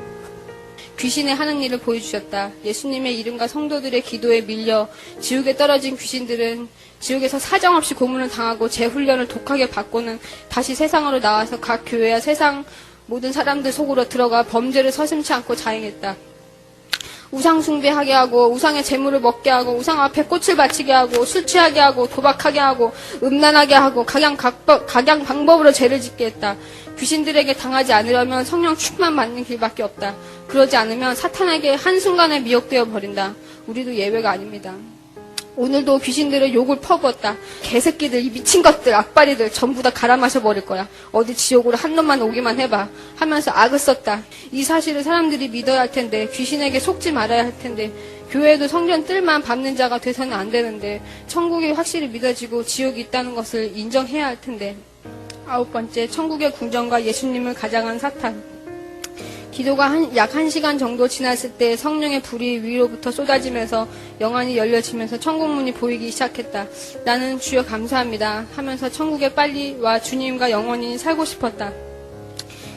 S1: 귀신의 하는 일을 보여주셨다. 예수님의 이름과 성도들의 기도에 밀려 지옥에 떨어진 귀신들은 지옥에서 사정없이 고문을 당하고 재훈련을 독하게 받고는 다시 세상으로 나와서 각 교회와 세상 모든 사람들 속으로 들어가 범죄를 서슴지 않고 자행했다. 우상 숭배하게 하고 우상의 재물을 먹게 하고 우상 앞에 꽃을 바치게 하고 술 취하게 하고 도박하게 하고 음란하게 하고 각양 방법으로 죄를 짓게 했다. 귀신들에게 당하지 않으려면 성령 충만 받는 길밖에 없다. 그러지 않으면 사탄에게 한순간에 미혹되어 버린다. 우리도 예외가 아닙니다. 오늘도 귀신들은 욕을 퍼부었다. 개새끼들, 이 미친 것들, 악바리들 전부 다 갈아 마셔버릴 거야. 어디 지옥으로 한 놈만 오기만 해봐 하면서 악을 썼다. 이 사실을 사람들이 믿어야 할 텐데 귀신에게 속지 말아야 할 텐데 교회도 성전 뜰만 밟는 자가 돼서는 안 되는데 천국이 확실히 믿어지고 지옥이 있다는 것을 인정해야 할 텐데. 9번째, 천국의 궁정과 예수님을 가장한 사탄. 기도가 약 1시간 정도 지났을 때 성령의 불이 위로부터 쏟아지면서 영안이 열려지면서 천국문이 보이기 시작했다. 나는 주여 감사합니다 하면서 천국에 빨리 와 주님과 영원히 살고 싶었다.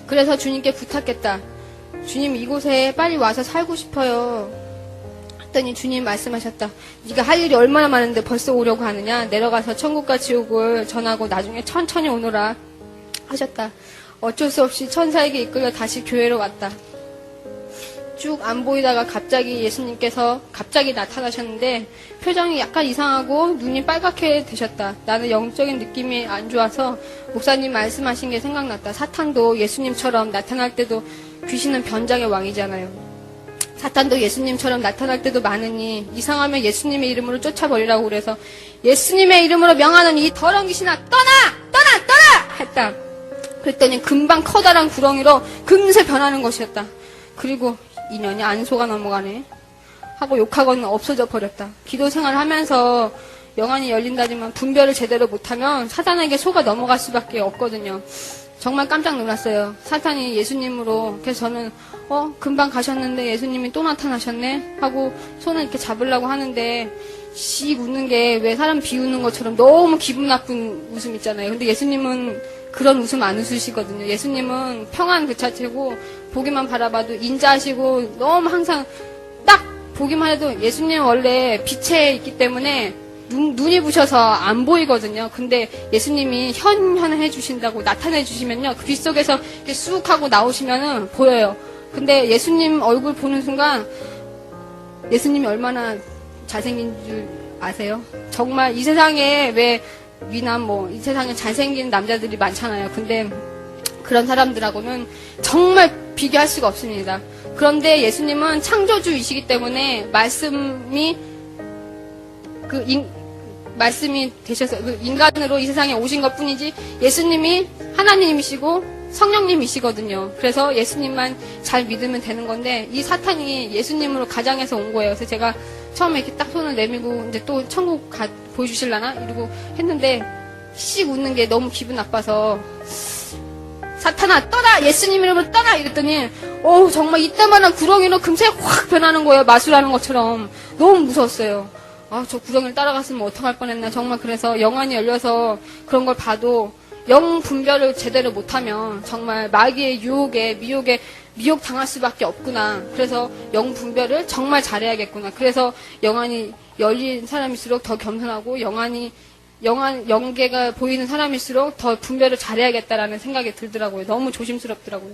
S1: 그래서 주님께 부탁했다. 주님, 이곳에 빨리 와서 살고 싶어요. 했더니 주님 말씀하셨다. 네가 할 일이 얼마나 많은데 벌써 오려고 하느냐. 내려가서 천국과 지옥을 전하고 나중에 천천히 오너라 하셨다. 어쩔 수 없이 천사에게 이끌려 다시 교회로 왔다. 쭉 안 보이다가 갑자기 예수님께서 갑자기 나타나셨는데 표정이 약간 이상하고 눈이 빨갛게 되셨다. 나는 영적인 느낌이 안 좋아서 목사님 말씀하신 게 생각났다. 사탄도 예수님처럼 나타날 때도 귀신은 변장의 왕이잖아요. 사탄도 예수님처럼 나타날 때도 많으니 이상하면 예수님의 이름으로 쫓아버리라고 그래서 예수님의 이름으로 명하는 이 더러운 귀신아 떠나! 했다. 그랬더니 금방 커다란 구렁이로 금세 변하는 것이었다. 그리고 인연이 안 속아 넘어가네 하고 욕하고는 없어져 버렸다. 기도 생활을 하면서 영안이 열린다지만 분별을 제대로 못하면 사탄에게 속아 넘어갈 수밖에 없거든요. 정말 깜짝 놀랐어요. 사탄이 예수님으로. 그래서 저는 금방 가셨는데 예수님이 또 나타나셨네 하고 손을 이렇게 잡으려고 하는데 씩 웃는 게 왜 사람 비웃는 것처럼 너무 기분 나쁜 웃음 있잖아요. 근데 예수님은 그런 웃음 안 웃으시거든요. 예수님은 평안 그 자체고 보기만 바라봐도 인자하시고 너무 항상 딱 보기만 해도 예수님 원래 빛에 있기 때문에 눈이 부셔서 안 보이거든요. 근데 예수님이 현현해 주신다고 나타내 주시면요. 그 빛 속에서 이렇게 쑥 하고 나오시면은 보여요. 근데 예수님 얼굴 보는 순간 예수님이 얼마나 잘생긴 줄 아세요? 정말 이 세상에 왜 미남 이 세상에 잘생긴 남자들이 많잖아요. 근데 그런 사람들하고는 정말 비교할 수가 없습니다. 그런데 예수님은 창조주이시기 때문에 말씀이 되셔서 인간으로 이 세상에 오신 것 뿐이지 예수님이 하나님이시고 성령님이시거든요. 그래서 예수님만 잘 믿으면 되는 건데 이 사탄이 예수님으로 가장해서 온 거예요. 그래서 제가 처음에 이렇게 딱 손을 내밀고 이제 또 천국 보여주실라나? 이러고 했는데 씩 웃는 게 너무 기분 나빠서 사탄아 떠나! 예수님 이름으로 떠나! 이랬더니 정말 이때만한 구렁이로 금세 확 변하는 거예요. 마술하는 것처럼. 너무 무서웠어요. 저 구렁이를 따라갔으면 어떡할 뻔했나. 정말 그래서 영안이 열려서 그런 걸 봐도 영 분별을 제대로 못하면 정말 마귀의 유혹에 미혹 당할 수밖에 없구나. 그래서 영 분별을 정말 잘해야겠구나. 그래서 영안이 열린 사람일수록 더 겸손하고 영계가 보이는 사람일수록 더 분별을 잘해야겠다라는 생각이 들더라고요. 너무 조심스럽더라고요.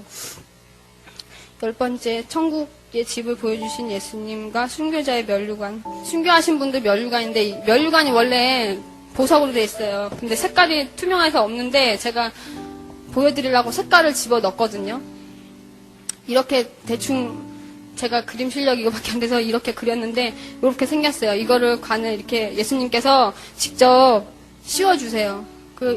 S1: 10번째, 천국의 집을 보여주신 예수님과 순교자의 면류관. 순교하신 분들 면류관인데 이 면류관이 원래 보석으로 돼 있어요. 근데 색깔이 투명해서 없는데 제가 보여드리려고 색깔을 집어넣었거든요. 이렇게 대충 제가 그림 실력 이거밖에 안 돼서 이렇게 그렸는데 이렇게 생겼어요. 이거를 관을 이렇게 예수님께서 직접 씌워주세요.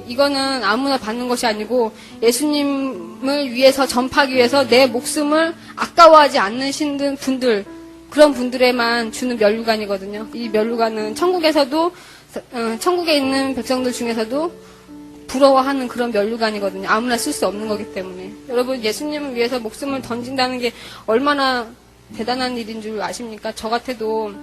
S1: 이거는 아무나 받는 것이 아니고 예수님을 위해서 전파하기 위해서 내 목숨을 아까워하지 않으신 분들, 그런 분들에만 주는 면류관이거든요. 이 면류관은 천국에 있는 백성들 중에서도 부러워하는 그런 면류관이거든요. 아무나 쓸 수 없는 거기 때문에. 여러분, 예수님을 위해서 목숨을 던진다는 게 얼마나 대단한 일인 줄 아십니까? 저 같아도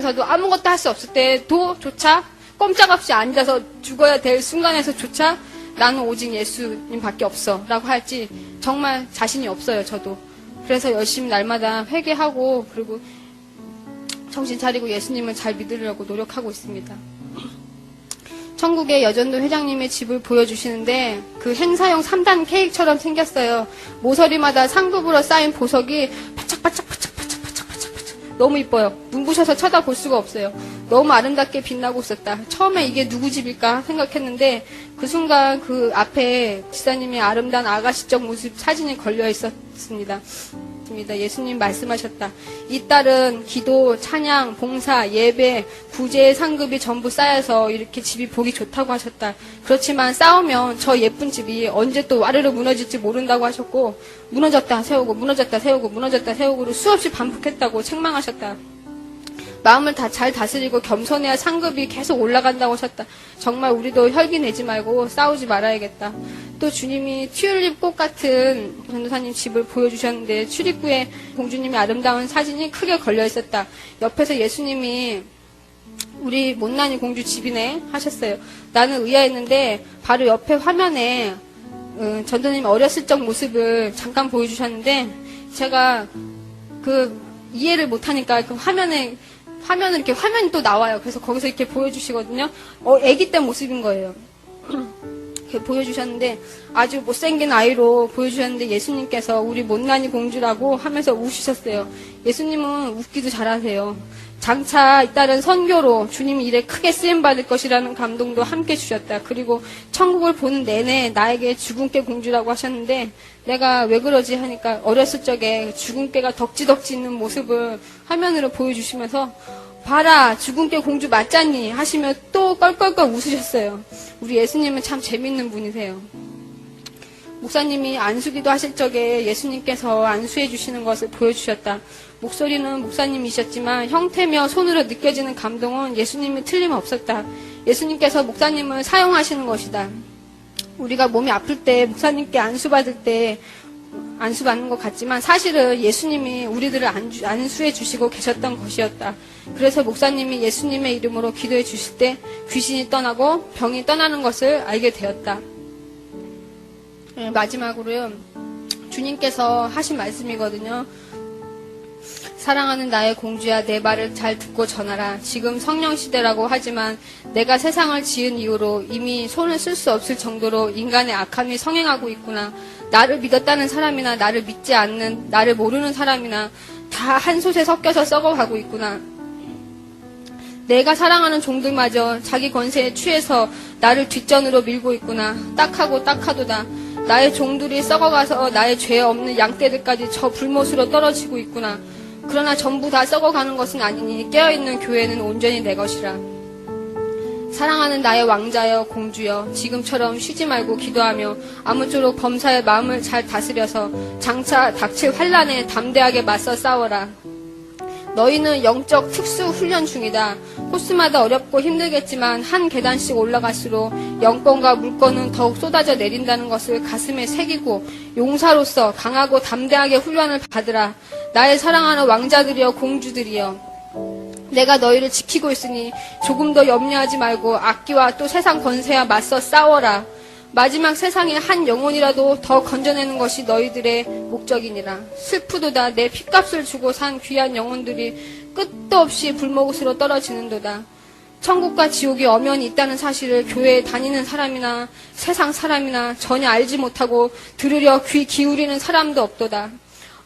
S1: 아무것도 할 수 없을 때도조차 꼼짝없이 앉아서 죽어야 될 순간에서조차 나는 오직 예수님 밖에 없어 라고 할지 정말 자신이 없어요. 저도. 그래서 열심히 날마다 회개하고 그리고 정신 차리고 예수님을 잘 믿으려고 노력하고 있습니다. 천국의 여전도 회장님의 집을 보여주시는데 그 행사용 3단 케이크처럼 생겼어요. 모서리마다 상급으로 쌓인 보석이 바짝바짝 너무 이뻐요. 눈부셔서 쳐다볼 수가 없어요. 너무 아름답게 빛나고 있었다. 처음에 이게 누구 집일까 생각했는데 그 순간 그 앞에 지사님의 아름다운 아가씨적 모습 사진이 걸려 있었습니다. 예수님 말씀하셨다. 이 딸은 기도, 찬양, 봉사, 예배, 구제의 상급이 전부 쌓여서 이렇게 집이 보기 좋다고 하셨다. 그렇지만 싸우면 저 예쁜 집이 언제 또 와르르 무너질지 모른다고 하셨고 무너졌다 세우고 무너졌다 세우고 무너졌다 세우고를 수없이 반복했다고 책망하셨다. 마음을 잘 다스리고 겸손해야 상급이 계속 올라간다고 하셨다. 정말 우리도 혈기 내지 말고 싸우지 말아야겠다. 또 주님이 튤립 꽃 같은 전도사님 집을 보여주셨는데 출입구에 공주님의 아름다운 사진이 크게 걸려 있었다. 옆에서 예수님이 우리 못난이 공주 집이네 하셨어요. 나는 의아했는데 바로 옆에 화면에 전도사님이 어렸을 적 모습을 잠깐 보여주셨는데 제가 이해를 못하니까 그 화면을 이렇게 화면이 또 나와요. 그래서 거기서 이렇게 보여주시거든요. 아기 때 모습인 거예요. 이렇게 보여주셨는데 아주 못생긴 아이로 보여주셨는데 예수님께서 우리 못난이 공주라고 하면서 웃으셨어요. 예수님은 웃기도 잘하세요. 장차 이 딸은 선교로 주님 일에 크게 쓰임받을 것이라는 감동도 함께 주셨다. 그리고 천국을 보는 내내 나에게 주군깨 공주라고 하셨는데 내가 왜 그러지 하니까 어렸을 적에 주군깨가 덕지덕지 있는 모습을 화면으로 보여주시면서 봐라 주군깨 공주 맞잖니 하시며 또 껄껄껄 웃으셨어요. 우리 예수님은 참 재밌는 분이세요. 목사님이 안수기도 하실 적에 예수님께서 안수해 주시는 것을 보여주셨다. 목소리는 목사님이셨지만 형태며 손으로 느껴지는 감동은 예수님이 틀림없었다. 예수님께서 목사님을 사용하시는 것이다. 우리가 몸이 아플 때 목사님께 안수받을 때 안수받는 것 같지만 사실은 예수님이 우리들을 안수해 주시고 계셨던 것이었다. 그래서 목사님이 예수님의 이름으로 기도해 주실 때 귀신이 떠나고 병이 떠나는 것을 알게 되었다. 마지막으로요. 주님께서 하신 말씀이거든요. 사랑하는 나의 공주야, 내 말을 잘 듣고 전하라. 지금 성령 시대라고 하지만 내가 세상을 지은 이후로 이미 손을 쓸 수 없을 정도로 인간의 악함이 성행하고 있구나. 나를 믿었다는 사람이나 나를 믿지 않는, 나를 모르는 사람이나 다 한 솥에 섞여서 썩어가고 있구나. 내가 사랑하는 종들마저 자기 권세에 취해서 나를 뒷전으로 밀고 있구나. 딱하고 딱하도다. 나의 종들이 썩어가서 나의 죄 없는 양떼들까지 저 불못으로 떨어지고 있구나. 그러나 전부 다 썩어가는 것은 아니니 깨어있는 교회는 온전히 내 것이라. 사랑하는 나의 왕자여 공주여, 지금처럼 쉬지 말고 기도하며 아무쪼록 범사의 마음을 잘 다스려서 장차 닥칠 환난에 담대하게 맞서 싸워라. 너희는 영적 특수 훈련 중이다. 코스마다 어렵고 힘들겠지만 한 계단씩 올라갈수록 영권과 물권은 더욱 쏟아져 내린다는 것을 가슴에 새기고 용사로서 강하고 담대하게 훈련을 받으라. 나의 사랑하는 왕자들이여 공주들이여, 내가 너희를 지키고 있으니 조금 더 염려하지 말고 악기와 또 세상 권세와 맞서 싸워라. 마지막 세상에 한 영혼이라도 더 건져내는 것이 너희들의 목적이니라. 슬프도다. 내 핏값을 주고 산 귀한 영혼들이 끝도 없이 불못으로 떨어지는도다. 천국과 지옥이 엄연히 있다는 사실을 교회에 다니는 사람이나 세상 사람이나 전혀 알지 못하고 들으려 귀 기울이는 사람도 없도다.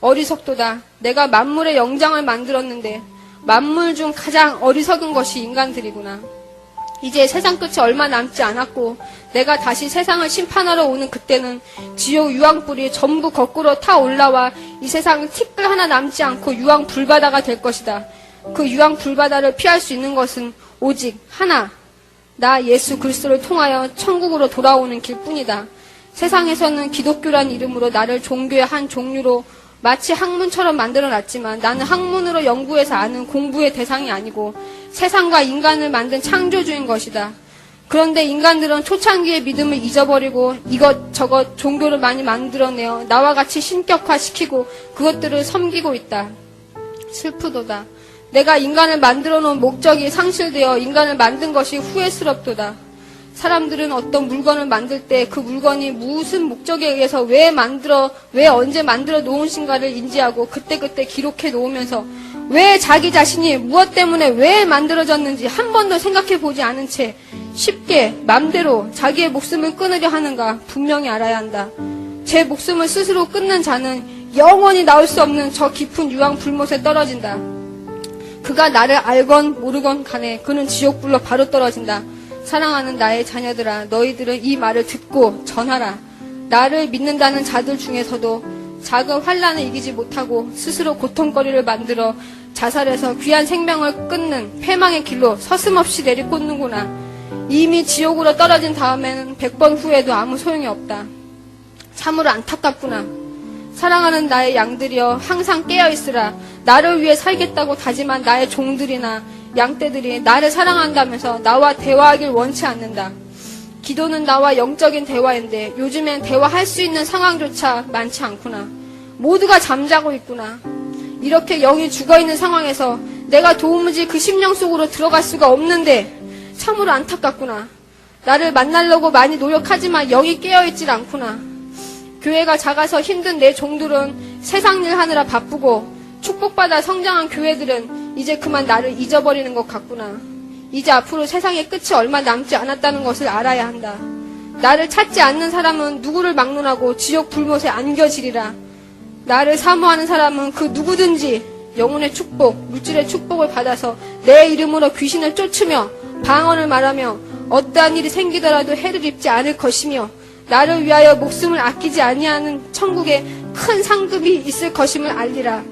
S1: 어리석도다. 내가 만물의 영장을 만들었는데 만물 중 가장 어리석은 것이 인간들이구나. 이제 세상 끝이 얼마 남지 않았고 내가 다시 세상을 심판하러 오는 그때는 지옥 유황불이 전부 거꾸로 타 올라와 이 세상은 티끌 하나 남지 않고 유황 불바다가 될 것이다. 그 유황 불바다를 피할 수 있는 것은 오직 하나, 나 예수 그리스도를 통하여 천국으로 돌아오는 길뿐이다. 세상에서는 기독교란 이름으로 나를 종교의 한 종류로 마치 학문처럼 만들어놨지만 나는 학문으로 연구해서 아는 공부의 대상이 아니고 세상과 인간을 만든 창조주인 것이다. 그런데 인간들은 초창기의 믿음을 잊어버리고 이것저것 종교를 많이 만들어내어 나와 같이 신격화시키고 그것들을 섬기고 있다. 슬프도다. 내가 인간을 만들어 놓은 목적이 상실되어 인간을 만든 것이 후회스럽도다. 사람들은 어떤 물건을 만들 때 그 물건이 무슨 목적에 의해서 왜 언제 만들어 놓으신가를 인지하고 그때그때 기록해 놓으면서 왜 자기 자신이 무엇 때문에 왜 만들어졌는지 한 번도 생각해 보지 않은 채 쉽게 맘대로 자기의 목숨을 끊으려 하는가 분명히 알아야 한다. 제 목숨을 스스로 끊는 자는 영원히 나올 수 없는 저 깊은 유황 불못에 떨어진다. 그가 나를 알건 모르건 간에 그는 지옥불로 바로 떨어진다. 사랑하는 나의 자녀들아, 너희들은 이 말을 듣고 전하라. 나를 믿는다는 자들 중에서도 작은 환난을 이기지 못하고 스스로 고통거리를 만들어 자살해서 귀한 생명을 끊는 패망의 길로 서슴없이 내리꽂는구나. 이미 지옥으로 떨어진 다음에는 100번 후에도 아무 소용이 없다. 참으로 안타깝구나. 사랑하는 나의 양들이여, 항상 깨어있으라. 나를 위해 살겠다고 다짐한 나의 종들이나 양떼들이 나를 사랑한다면서 나와 대화하길 원치 않는다. 기도는 나와 영적인 대화인데 요즘엔 대화할 수 있는 상황조차 많지 않구나. 모두가 잠자고 있구나. 이렇게 영이 죽어있는 상황에서 내가 도무지 그 심령 속으로 들어갈 수가 없는데 참으로 안타깝구나. 나를 만나려고 많이 노력하지만 영이 깨어있질 않구나. 교회가 작아서 힘든 내 종들은 세상 일 하느라 바쁘고 축복받아 성장한 교회들은 이제 그만 나를 잊어버리는 것 같구나. 이제 앞으로 세상의 끝이 얼마 남지 않았다는 것을 알아야 한다. 나를 찾지 않는 사람은 누구를 막론하고 지옥 불못에 안겨지리라. 나를 사모하는 사람은 그 누구든지 영혼의 축복, 물질의 축복을 받아서 내 이름으로 귀신을 쫓으며 방언을 말하며 어떠한 일이 생기더라도 해를 입지 않을 것이며 나를 위하여 목숨을 아끼지 아니하는 천국에 큰 상급이 있을 것임을 알리라.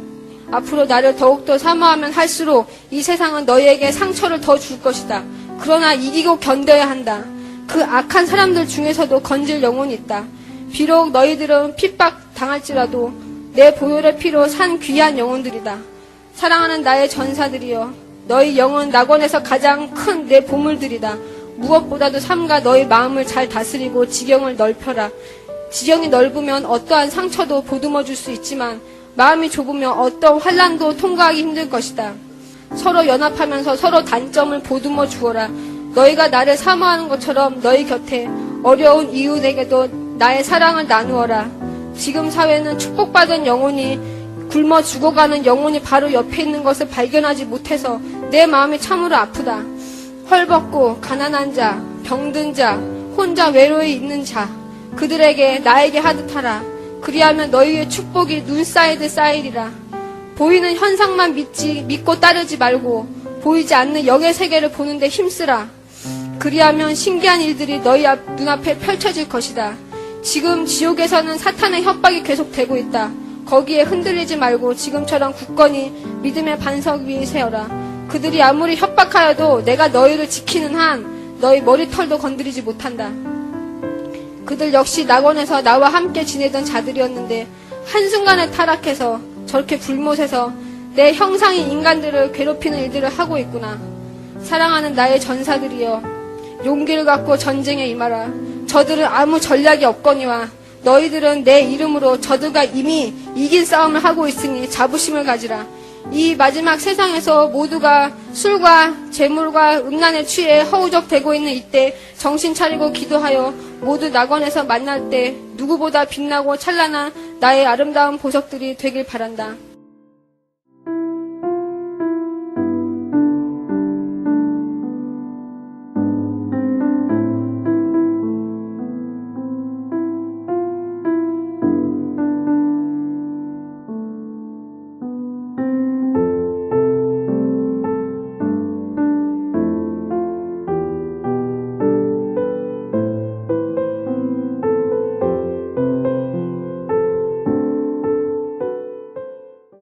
S1: 앞으로 나를 더욱더 사모하면 할수록 이 세상은 너희에게 상처를 더 줄 것이다. 그러나 이기고 견뎌야 한다. 그 악한 사람들 중에서도 건질 영혼이 있다. 비록 너희들은 핍박 당할지라도 내 보혈의 피로 산 귀한 영혼들이다. 사랑하는 나의 전사들이여, 너희 영은 낙원에서 가장 큰 내 보물들이다. 무엇보다도 삼가 너희 마음을 잘 다스리고 지경을 넓혀라. 지경이 넓으면 어떠한 상처도 보듬어 줄 수 있지만 마음이 좁으면 어떤 환난도 통과하기 힘들 것이다. 서로 연합하면서 서로 단점을 보듬어 주어라. 너희가 나를 사모하는 것처럼 너희 곁에 어려운 이웃에게도 나의 사랑을 나누어라. 지금 사회는 축복받은 영혼이 굶어 죽어가는 영혼이 바로 옆에 있는 것을 발견하지 못해서 내 마음이 참으로 아프다. 헐벗고 가난한 자, 병든 자, 혼자 외로이 있는 자, 그들에게 나에게 하듯 하라. 그리하면 너희의 축복이 눈 쌓이듯 쌓이리라. 보이는 현상만 믿고 따르지 말고 보이지 않는 영의 세계를 보는데 힘쓰라. 그리하면 신기한 일들이 너희 눈앞에 펼쳐질 것이다. 지금 지옥에서는 사탄의 협박이 계속되고 있다. 거기에 흔들리지 말고 지금처럼 굳건히 믿음의 반석 위에 세워라. 그들이 아무리 협박하여도 내가 너희를 지키는 한 너희 머리털도 건드리지 못한다. 그들 역시 낙원에서 나와 함께 지내던 자들이었는데 한순간에 타락해서 저렇게 불못해서 내 형상인 인간들을 괴롭히는 일들을 하고 있구나. 사랑하는 나의 전사들이여, 용기를 갖고 전쟁에 임하라. 저들은 아무 전략이 없거니와 너희들은 내 이름으로 저들과 이미 이긴 싸움을 하고 있으니 자부심을 가지라. 이 마지막 세상에서 모두가 술과 재물과 음란에 취해 허우적대고 있는 이때 정신 차리고 기도하여 모두 낙원에서 만날 때 누구보다 빛나고 찬란한 나의 아름다운 보석들이 되길 바란다.